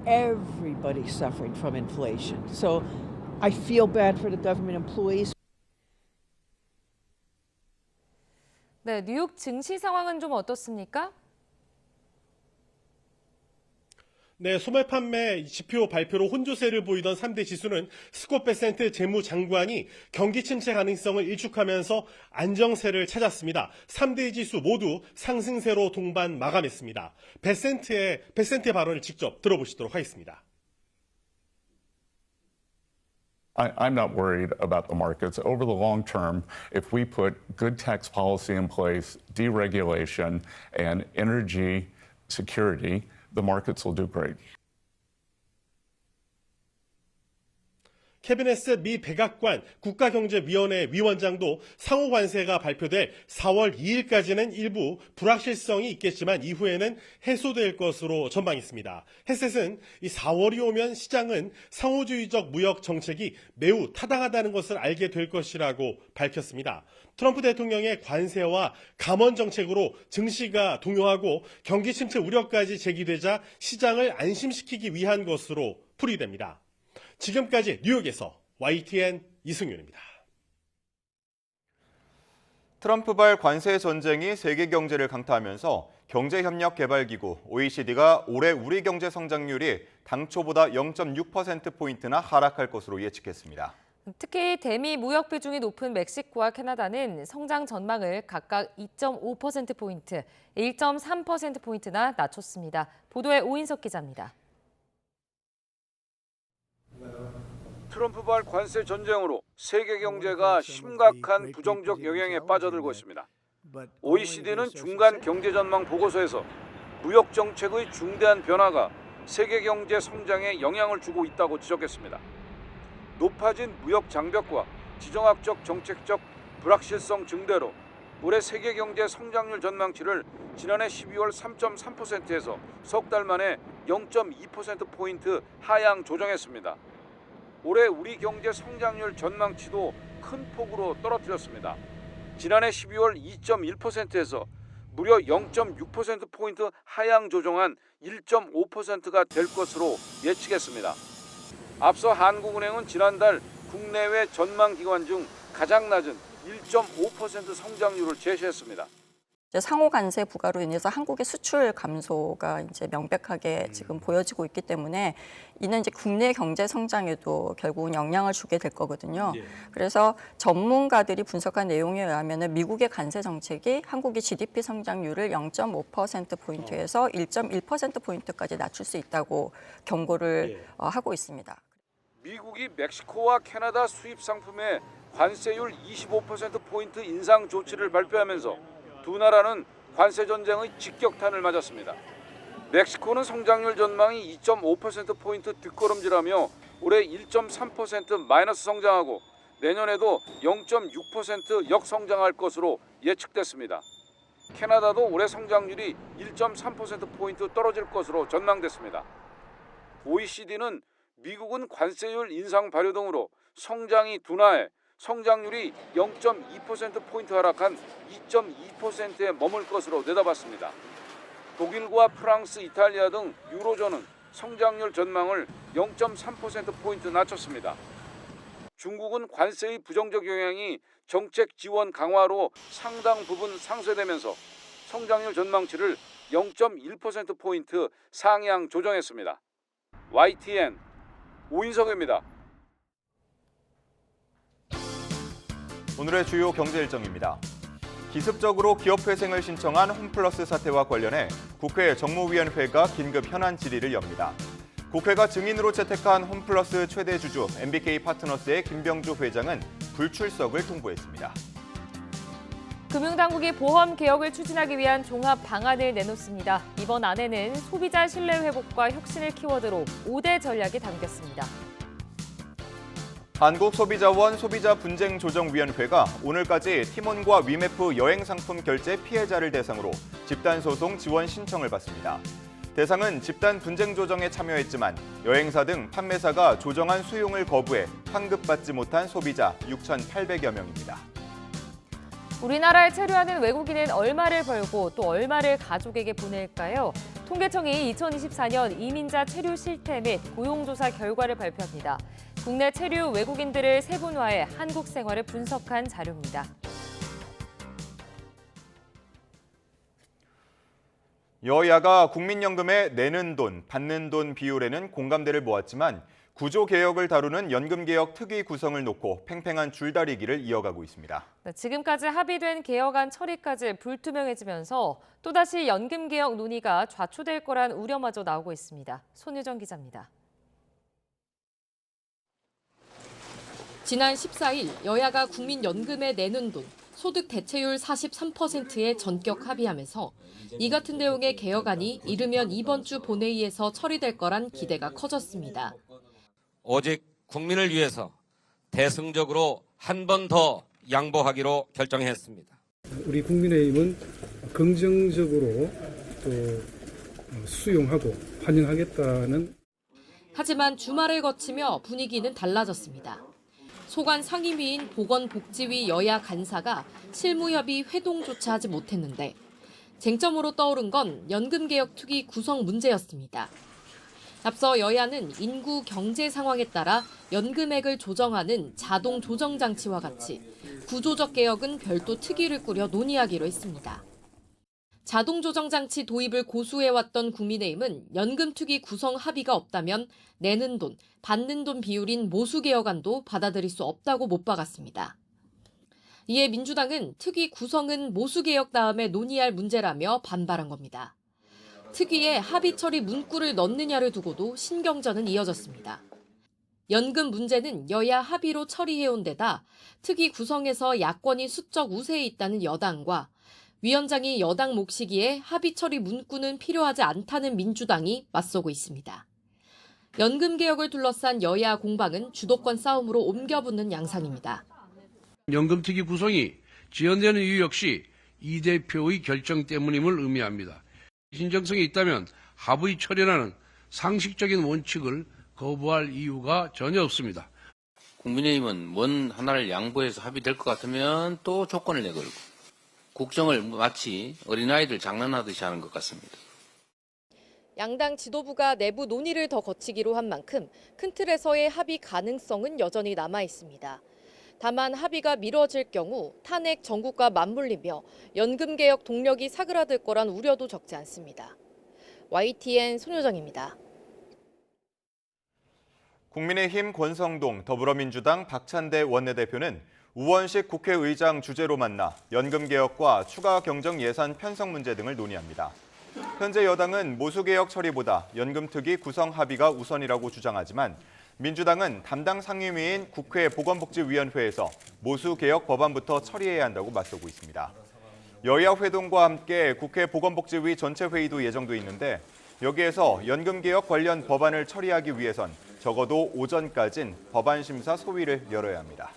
everybody's suffering from inflation. So I feel bad for the government employees. 네, 뉴욕 증시 상황은 좀 어떻습니까? 네, 소매 판매 지표 발표로 혼조세를 보이던 3대 지수는 스콧 베센트 재무장관이 경기 침체 가능성을 일축하면서 안정세를 찾았습니다. 3대 지수 모두 상승세로 동반 마감했습니다. 베센트의 발언을 직접 들어보시도록 하겠습니다. I'm not worried about the markets. Over the long term, if we put good tax policy in place, deregulation, and energy security, the markets will do great. 캐비넷 미 백악관 국가경제위원회 위원장도 상호 관세가 발표될 4월 2일까지는 일부 불확실성이 있겠지만 이후에는 해소될 것으로 전망했습니다. 헤셋은 이 4월이 오면 시장은 상호주의적 무역 정책이 매우 타당하다는 것을 알게 될 것이라고 밝혔습니다. 트럼프 대통령의 관세와 감원 정책으로 증시가 동요하고 경기 침체 우려까지 제기되자 시장을 안심시키기 위한 것으로 풀이됩니다. 지금까지 뉴욕에서 YTN 이승윤입니다. 트럼프발 관세 전쟁이 세계 경제를 강타하면서 경제협력개발기구 OECD가 올해 우리 경제 성장률이 당초보다 0.6%포인트나 하락할 것으로 예측했습니다. 특히 대미 무역 비중이 높은 멕시코와 캐나다는 성장 전망을 각각 2.5%포인트, 1.3%포인트나 낮췄습니다. 보도에 오인석 기자입니다. 트럼프발 관세 전쟁으로 세계 경제가 심각한 부정적 영향에 빠져들고 있습니다. OECD는 중간 경제 전망 보고서에서 무역 정책의 중대한 변화가 세계 경제 성장에 영향을 주고 있다고 지적했습니다. 높아진 무역 장벽과 지정학적 정책적 불확실성 증대로 올해 세계 경제 성장률 전망치를 지난해 12월 3.3%에서 석 달 만에 0.2%포인트 하향 조정했습니다. 올해 우리 경제 성장률 전망치도 큰 폭으로 떨어뜨렸습니다. 지난해 12월 2.1%에서 무려 0.6%포인트 하향 조정한 1.5%가 될 것으로 예측했습니다. 앞서 한국은행은 지난달 국내외 전망기관 중 가장 낮은 1.5% 성장률을 제시했습니다. 상호 관세 부과로 인해서 한국의 수출 감소가 이제 명백하게 지금 보여지고 있기 때문에 이는 이제 국내 경제 성장에도 결국은 영향을 주게 될 거거든요. 그래서 전문가들이 분석한 내용에 의하면 미국의 관세 정책이 한국의 GDP 성장률을 0.5%포인트에서 1.1%포인트까지 낮출 수 있다고 경고를 하고 있습니다. 미국이 멕시코와 캐나다 수입 상품의 관세율 25%포인트 인상 조치를 발표하면서 두 나라는 관세 전쟁의 직격탄을 맞았습니다. 멕시코는 성장률 전망이 2.5%포인트 뒷걸음질하며 올해 1.3% 마이너스 성장하고 내년에도 0.6% 역성장할 것으로 예측됐습니다. 캐나다도 올해 성장률이 1.3%포인트 떨어질 것으로 전망됐습니다. OECD는 미국은 관세율 인상 발효 등으로 성장이 둔화해 성장률이 0.2%포인트 하락한 2.2%에 머물 것으로 내다봤습니다. 독일과 프랑스, 이탈리아 등 유로존은 성장률 전망을 0.3%포인트 낮췄습니다. 중국은 관세의 부정적 영향이 정책 지원 강화로 상당 부분 상쇄되면서 성장률 전망치를 0.1%포인트 상향 조정했습니다. YTN 오인석입니다. 오늘의 주요 경제 일정입니다. 기습적으로 기업회생을 신청한 홈플러스 사태와 관련해 국회 정무위원회가 긴급 현안 질의를 엽니다. 국회가 증인으로 채택한 홈플러스 최대 주주 MBK 파트너스의 김병주 회장은 불출석을 통보했습니다. 금융당국이 보험 개혁을 추진하기 위한 종합 방안을 내놓습니다. 이번 안에는 소비자 신뢰 회복과 혁신을 키워드로 5대 전략이 담겼습니다. 한국소비자원 소비자분쟁조정위원회가 오늘까지 티몬과 위메프 여행상품 결제 피해자를 대상으로 집단소송 지원 신청을 받습니다. 대상은 집단 분쟁 조정에 참여했지만 여행사 등 판매사가 조정한 수용을 거부해 환급받지 못한 소비자 6,800여 명입니다. 우리나라에 체류하는 외국인은 얼마를 벌고 또 얼마를 가족에게 보낼까요? 통계청이 2024년 이민자 체류 실태 및 고용조사 결과를 발표합니다. 국내 체류 외국인들을 세분화해 한국 생활을 분석한 자료입니다. 여야가 국민연금에 내는 돈, 받는 돈 비율에는 공감대를 모았지만 구조개혁을 다루는 연금개혁 특위 구성을 놓고 팽팽한 줄다리기를 이어가고 있습니다. 지금까지 합의된 개혁안 처리까지 불투명해지면서 또다시 연금개혁 논의가 좌초될 거란 우려마저 나오고 있습니다. 손유정 기자입니다. 지난 14일 여야가 국민연금에 내는 돈, 소득 대체율 43%에 전격 합의하면서 이 같은 내용의 개혁안이 이르면 이번 주 본회의에서 처리될 거란 기대가 커졌습니다. 오직 국민을 위해서 대승적으로 한 번 더 양보하기로 결정했습니다. 우리 국민의힘은 긍정적으로 또 수용하고 환영하겠다는. 하지만 주말을 거치며 분위기는 달라졌습니다. 소관 상임위인 보건복지위 여야 간사가 실무협의 회동조차 하지 못했는데 쟁점으로 떠오른 건 연금개혁특위 구성 문제였습니다. 앞서 여야는 인구 경제 상황에 따라 연금액을 조정하는 자동 조정 장치와 같이 구조적 개혁은 별도 특위를 꾸려 논의하기로 했습니다. 자동 조정 장치 도입을 고수해왔던 국민의힘은 연금특위 구성 합의가 없다면 내는 돈, 받는 돈 비율인 모수 개혁안도 받아들일 수 없다고 못 박았습니다. 이에 민주당은 특위 구성은 모수 개혁 다음에 논의할 문제라며 반발한 겁니다. 특위에 합의 처리 문구를 넣느냐를 두고도 신경전은 이어졌습니다. 연금 문제는 여야 합의로 처리해온 데다 특위 구성에서 야권이 수적 우세에 있다는 여당과 위원장이 여당 몫이기에 합의 처리 문구는 필요하지 않다는 민주당이 맞서고 있습니다. 연금 개혁을 둘러싼 여야 공방은 주도권 싸움으로 옮겨붙는 양상입니다. 연금특위 구성이 지연되는 이유 역시 이 대표의 결정 때문임을 의미합니다. 신정성이 있다면 합의 처리라는 상식적인 원칙을 거부할 이유가 전혀 없습니다. 국민의힘은 뭔 하나를 양보해서 합의될 것 같으면 또 조건을 내걸고 국정을 마치 어린아이들 장난하듯이 하는 것 같습니다. 양당 지도부가 내부 논의를 더 거치기로 한 만큼 큰 틀에서의 합의 가능성은 여전히 남아 있습니다. 다만 합의가 미뤄질 경우 탄핵 정국과 맞물리며 연금개혁 동력이 사그라들 거란 우려도 적지 않습니다. YTN 손효정입니다. 국민의힘 권성동, 더불어민주당 박찬대 원내대표는 우원식 국회의장 주재로 만나 연금개혁과 추가 경정 예산 편성 문제 등을 논의합니다. 현재 여당은 모수개혁 처리보다 연금특위 구성 합의가 우선이라고 주장하지만 민주당은 담당 상임위인 국회 보건복지위원회에서 모수개혁 법안부터 처리해야 한다고 맞서고 있습니다. 여야 회동과 함께 국회 보건복지위 전체 회의도 예정돼 있는데 여기에서 연금개혁 관련 법안을 처리하기 위해선 적어도 오전까진 법안 심사 소위를 열어야 합니다.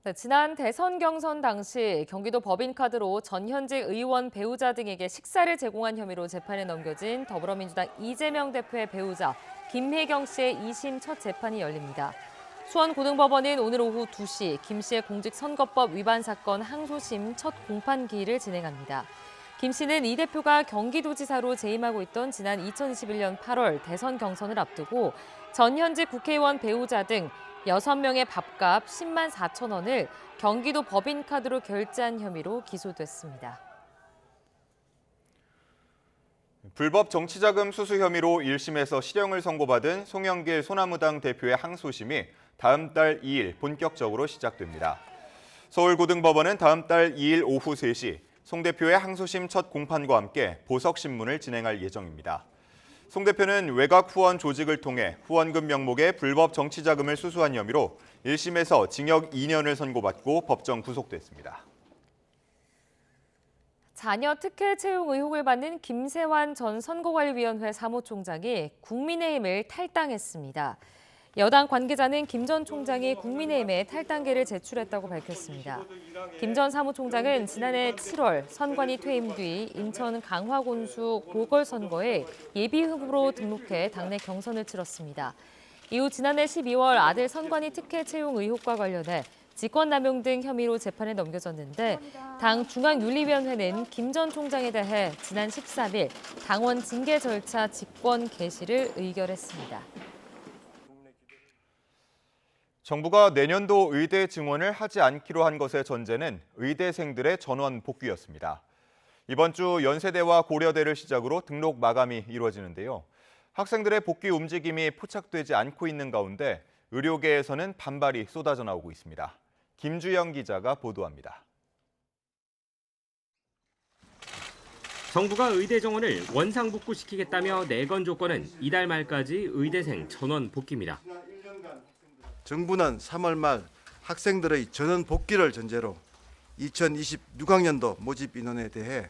네, 지난 대선 경선 당시 경기도 법인카드로 전현직 의원 배우자 등에게 식사를 제공한 혐의로 재판에 넘겨진 더불어민주당 이재명 대표의 배우자 김혜경 씨의 2심 첫 재판이 열립니다. 수원고등법원은 오늘 오후 2시 김 씨의 공직선거법 위반 사건 항소심 첫 공판기일을 진행합니다. 김 씨는 이 대표가 경기도지사로 재임하고 있던 지난 2021년 8월 대선 경선을 앞두고 전현직 국회의원 배우자 등 6명의 밥값 10만 4천 원을 경기도 법인카드로 결제한 혐의로 기소됐습니다. 불법 정치자금 수수 혐의로 1심에서 실형을 선고받은 송영길 소나무당 대표의 항소심이 다음 달 2일 본격적으로 시작됩니다. 서울고등법원은 다음 달 2일 오후 3시 송 대표의 항소심 첫 공판과 함께 보석신문을 진행할 예정입니다. 송 대표는 외곽 후원 조직을 통해 후원금 명목의 불법 정치자금을 수수한 혐의로 1심에서 징역 2년을 선고받고 법정 구속됐습니다. 자녀 특혜 채용 의혹을 받는 김세환 전 선거관리위원회 사무총장이 국민의힘을 탈당했습니다. 여당 관계자는 김 전 총장이 국민의힘에 탈당계를 제출했다고 밝혔습니다. 김 전 사무총장은 지난해 7월 선관위 퇴임 뒤 인천 강화군수 보궐선거에 예비후보로 등록해 당내 경선을 치렀습니다. 이후 지난해 12월 아들 선관위 특혜 채용 의혹과 관련해 직권남용 등 혐의로 재판에 넘겨졌는데 당 중앙윤리위원회는 김 전 총장에 대해 지난 13일 당원 징계 절차 직권 개시를 의결했습니다. 정부가 내년도 의대 증원을 하지 않기로 한 것의 전제는 의대생들의 전원 복귀였습니다. 이번 주 연세대와 고려대를 시작으로 등록 마감이 이루어지는데요. 학생들의 복귀 움직임이 포착되지 않고 있는 가운데 의료계에서는 반발이 쏟아져 나오고 있습니다. 김주영 기자가 보도합니다. 정부가 의대 정원을 원상복구시키겠다며 내건 조건은 이달 말까지 의대생 전원 복귀입니다. 정부는 3월 말 학생들의 전원 복귀를 전제로 2026학년도 모집 인원에 대해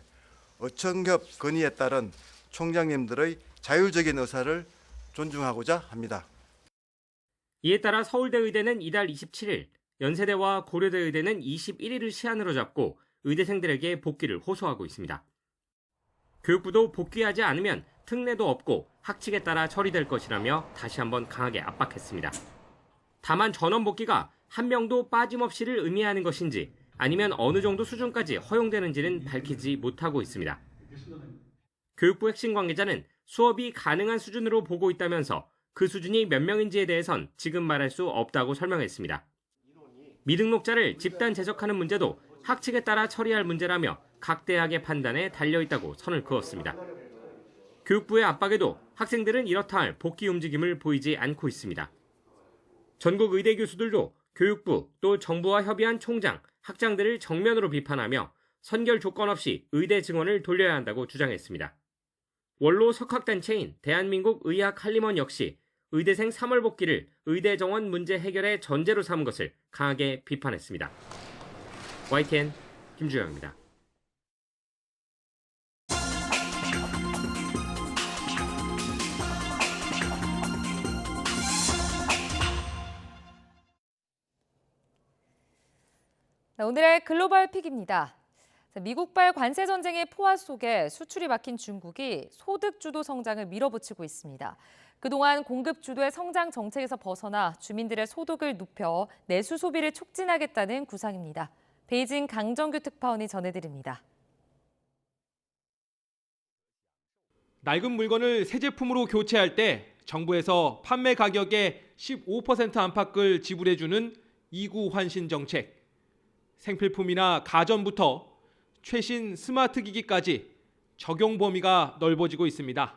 어청협 건의에 따른 총장님들의 자율적인 의사를 존중하고자 합니다. 이에 따라 서울대 의대는 이달 27일, 연세대와 고려대 의대는 21일을 시한으로 잡고 의대생들에게 복귀를 호소하고 있습니다. 교육부도 복귀하지 않으면 특례도 없고 학칙에 따라 처리될 것이라며 다시 한번 강하게 압박했습니다. 다만 전원 복귀가 한 명도 빠짐없이를 의미하는 것인지 아니면 어느 정도 수준까지 허용되는지는 밝히지 못하고 있습니다. 교육부 핵심 관계자는 수업이 가능한 수준으로 보고 있다면서 그 수준이 몇 명인지에 대해선 지금 말할 수 없다고 설명했습니다. 미등록자를 집단 제적하는 문제도 학칙에 따라 처리할 문제라며 각 대학의 판단에 달려있다고 선을 그었습니다. 교육부의 압박에도 학생들은 이렇다 할 복귀 움직임을 보이지 않고 있습니다. 전국 의대 교수들도 교육부 또 정부와 협의한 총장, 학장들을 정면으로 비판하며 선결 조건 없이 의대 증원을 돌려야 한다고 주장했습니다. 원로 석학단체인 대한민국 의학한림원 역시 의대생 3월 복귀를 의대 정원 문제 해결의 전제로 삼은 것을 강하게 비판했습니다. YTN 김주영입니다. 오늘의 글로벌 픽입니다. 미국발 관세 전쟁의 포화 속에 수출이 막힌 중국이 소득 주도 성장을 밀어붙이고 있습니다. 그동안 공급 주도의 성장 정책에서 벗어나 주민들의 소득을 높여 내수 소비를 촉진하겠다는 구상입니다. 베이징 강정규 특파원이 전해드립니다. 낡은 물건을 새 제품으로 교체할 때 정부에서 판매 가격의 15% 안팎을 지불해주는 2구 환신 정책. 생필품이나 가전부터 최신 스마트 기기까지 적용 범위가 넓어지고 있습니다.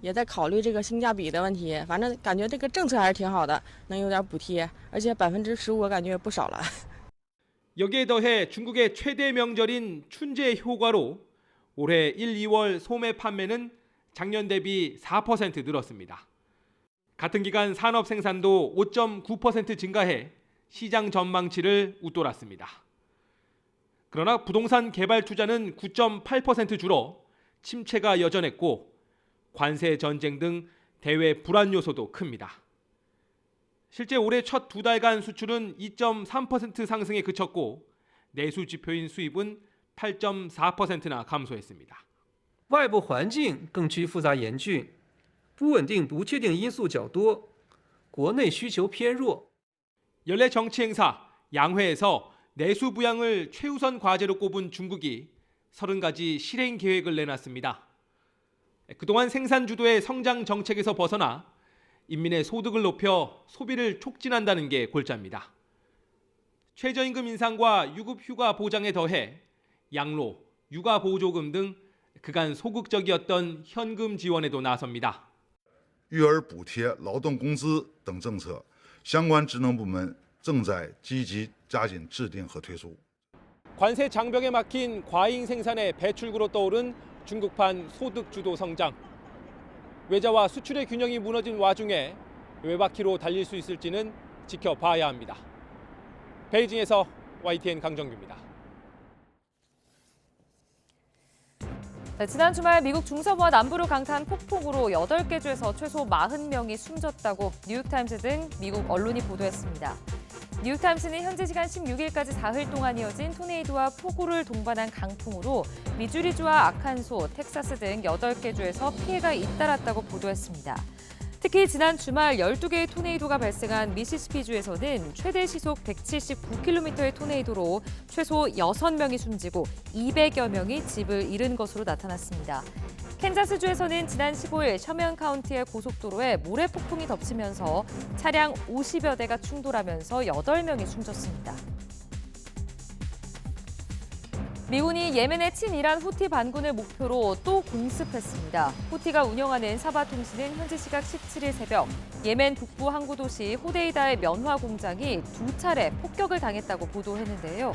也在考虑这个性价比的问题，反正感觉这个政策还是挺好的，能有点补贴，而且15%我感觉不少了。 여기에 더해 중국의 최대 명절인 춘제 효과로 올해 1, 2월 소매 판매는 작년 대비 4% 늘었습니다. 같은 기간 산업 생산도 5.9% 증가해 시장 전망치를 웃돌았습니다. 그러나 부동산 개발 투자는 9.8% 줄어 침체가 여전했고 관세 전쟁 등 대외 불안 요소도 큽니다. 실제 올해 첫 2달간 수출은 2.3% 상승에 그쳤고 내수 지표인 수입은 8.4%나 감소했습니다. 外部环境更趋复杂严峻，不稳定不确定因素较多，国内需求偏弱。 연례 정치 행사 양회에서 내수 부양을 최우선 과제로 꼽은 중국이 30가지 실행 계획을 내놨습니다. 그동안 생산 주도의 성장 정책에서 벗어나 인민의 소득을 높여 소비를 촉진한다는 게 골자입니다. 최저임금 인상과 유급 휴가 보장에 더해 양로, 육아 보조금 등 그간 소극적이었던 현금 지원에도 나섭니다. 育儿补贴、劳动工资等政策，相关职能部门正在积极加紧制定和推出。 관세 장벽에 막힌 과잉 생산의 배출구로 떠오른 중국판 소득 주도 성장. 외자와 수출의 균형이 무너진 와중에 외바퀴로 달릴 수 있을지는 지켜봐야 합니다. 베이징에서 YTN 강정규입니다. 네, 지난 주말 미국 중서부와 남부를 강타한 폭풍으로 8개 주에서 최소 40명이 숨졌다고 뉴욕타임스 등 미국 언론이 보도했습니다. 뉴욕타임스는 현지 시간 16일까지 사흘 동안 이어진 토네이도와 폭우를 동반한 강풍으로 미주리주와 아칸소, 텍사스 등 8개 주에서 피해가 잇따랐다고 보도했습니다. 특히 지난 주말 12개의 토네이도가 발생한 미시시피주에서는 최대 시속 179km의 토네이도로 최소 6명이 숨지고 200여 명이 집을 잃은 것으로 나타났습니다. 캔자스주에서는 지난 15일 셔먼 카운티의 고속도로에 모래폭풍이 덮치면서 차량 50여 대가 충돌하면서 8명이 숨졌습니다. 미군이 예멘의 친이란 후티 반군을 목표로 또 공습했습니다. 후티가 운영하는 사바통신은 현지 시각 17일 새벽 예멘 북부 항구 도시 호데이다의 면화 공장이 2차례 폭격을 당했다고 보도했는데요.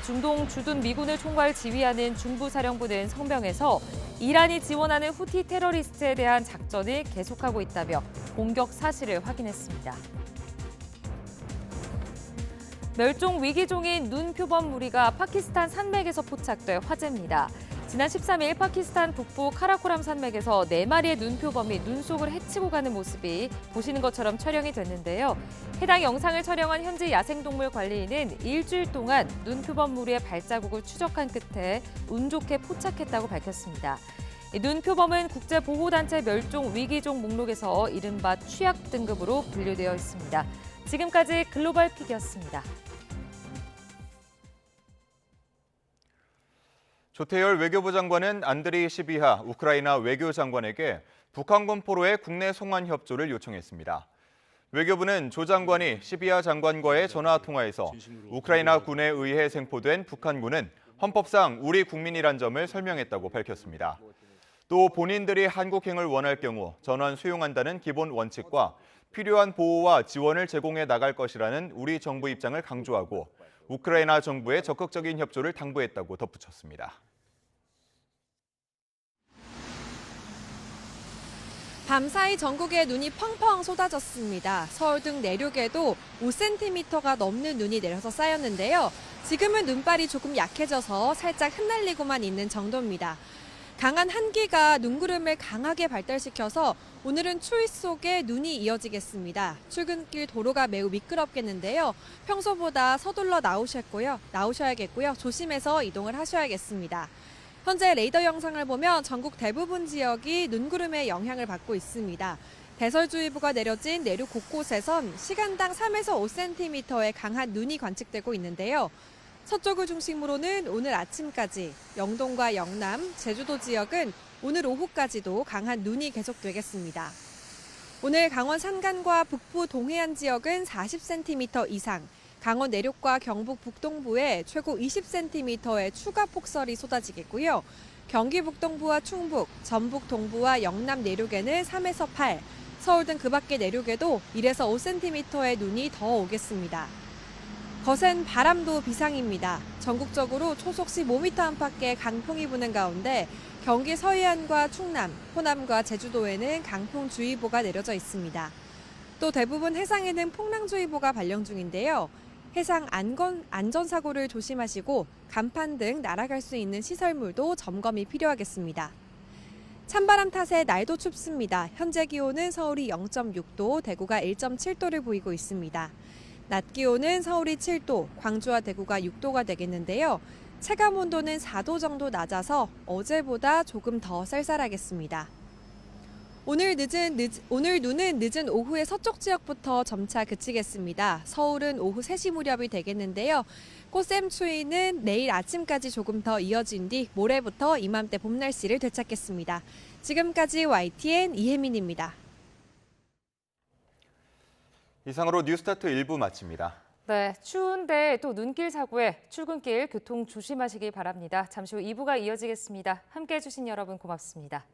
중동 주둔 미군을 총괄 지휘하는 중부사령부는 성명에서 이란이 지원하는 후티 테러리스트에 대한 작전을 계속하고 있다며 공격 사실을 확인했습니다. 멸종 위기종인 눈표범 무리가 파키스탄 산맥에서 포착돼 화제입니다. 지난 13일 파키스탄 북부 카라코람 산맥에서 4마리의 눈표범이 눈 속을 헤치고 가는 모습이 보시는 것처럼 촬영이 됐는데요. 해당 영상을 촬영한 현지 야생동물 관리인은 일주일 동안 눈표범 무리의 발자국을 추적한 끝에 운 좋게 포착했다고 밝혔습니다. 눈표범은 국제보호단체 멸종 위기종 목록에서 이른바 취약 등급으로 분류되어 있습니다. 지금까지 글로벌 픽이었습니다. 조태열 외교부 장관은 안드리 시비하 우크라이나 외교장관에게 북한군 포로의 국내 송환 협조를 요청했습니다. 외교부는 조 장관이 시비하 장관과의 전화 통화에서 우크라이나 군에 의해 생포된 북한군은 헌법상 우리 국민이란 점을 설명했다고 밝혔습니다. 또 본인들이 한국행을 원할 경우 전원 수용한다는 기본 원칙과 필요한 보호와 지원을 제공해 나갈 것이라는 우리 정부 입장을 강조하고 우크라이나 정부의 적극적인 협조를 당부했다고 덧붙였습니다. 밤사이 전국에 눈이 펑펑 쏟아졌습니다. 서울 등 내륙에도 5cm가 넘는 눈이 내려서 쌓였는데요. 지금은 눈발이 조금 약해져서 살짝 흩날리고만 있는 정도입니다. 강한 한기가 눈구름을 강하게 발달시켜서 오늘은 추위 속에 눈이 이어지겠습니다. 출근길 도로가 매우 미끄럽겠는데요. 평소보다 서둘러 나오셔야겠고요. 조심해서 이동을 하셔야겠습니다. 현재 레이더 영상을 보면 전국 대부분 지역이 눈구름의 영향을 받고 있습니다. 대설주의보가 내려진 내륙 곳곳에선 시간당 3에서 5cm의 강한 눈이 관측되고 있는데요. 서쪽을 중심으로는 오늘 아침까지, 영동과 영남, 제주도 지역은 오늘 오후까지도 강한 눈이 계속되겠습니다. 오늘 강원 산간과 북부 동해안 지역은 40cm 이상, 강원 내륙과 경북 북동부에 최고 20cm의 추가 폭설이 쏟아지겠고요. 경기 북동부와 충북, 전북 동부와 영남 내륙에는 3에서 8, 서울 등 그 밖의 내륙에도 1에서 5cm의 눈이 더 오겠습니다. 거센 바람도 비상입니다. 전국적으로 초속 15m 안팎의 강풍이 부는 가운데 경기 서해안과 충남, 호남과 제주도에는 강풍주의보가 내려져 있습니다. 또 대부분 해상에는 풍랑주의보가 발령 중인데요. 해상 안전사고를 조심하시고 간판 등 날아갈 수 있는 시설물도 점검이 필요하겠습니다. 찬바람 탓에 날도 춥습니다. 현재 기온은 서울이 0.6도, 대구가 1.7도를 보이고 있습니다. 낮 기온은 서울이 7도, 광주와 대구가 6도가 되겠는데요. 체감 온도는 4도 정도 낮아서 어제보다 조금 더 쌀쌀하겠습니다. 오늘 눈은 늦은 오후에 서쪽 지역부터 점차 그치겠습니다. 서울은 오후 3시 무렵이 되겠는데요. 꽃샘추위는 내일 아침까지 조금 더 이어진 뒤 모레부터 이맘때 봄 날씨를 되찾겠습니다. 지금까지 YTN 이혜민입니다. 이상으로 뉴스타트 1부 마칩니다. 네, 추운데 또 눈길 사고에 출근길 교통 조심하시기 바랍니다. 잠시 후 2부가 이어지겠습니다. 함께해 주신 여러분 고맙습니다.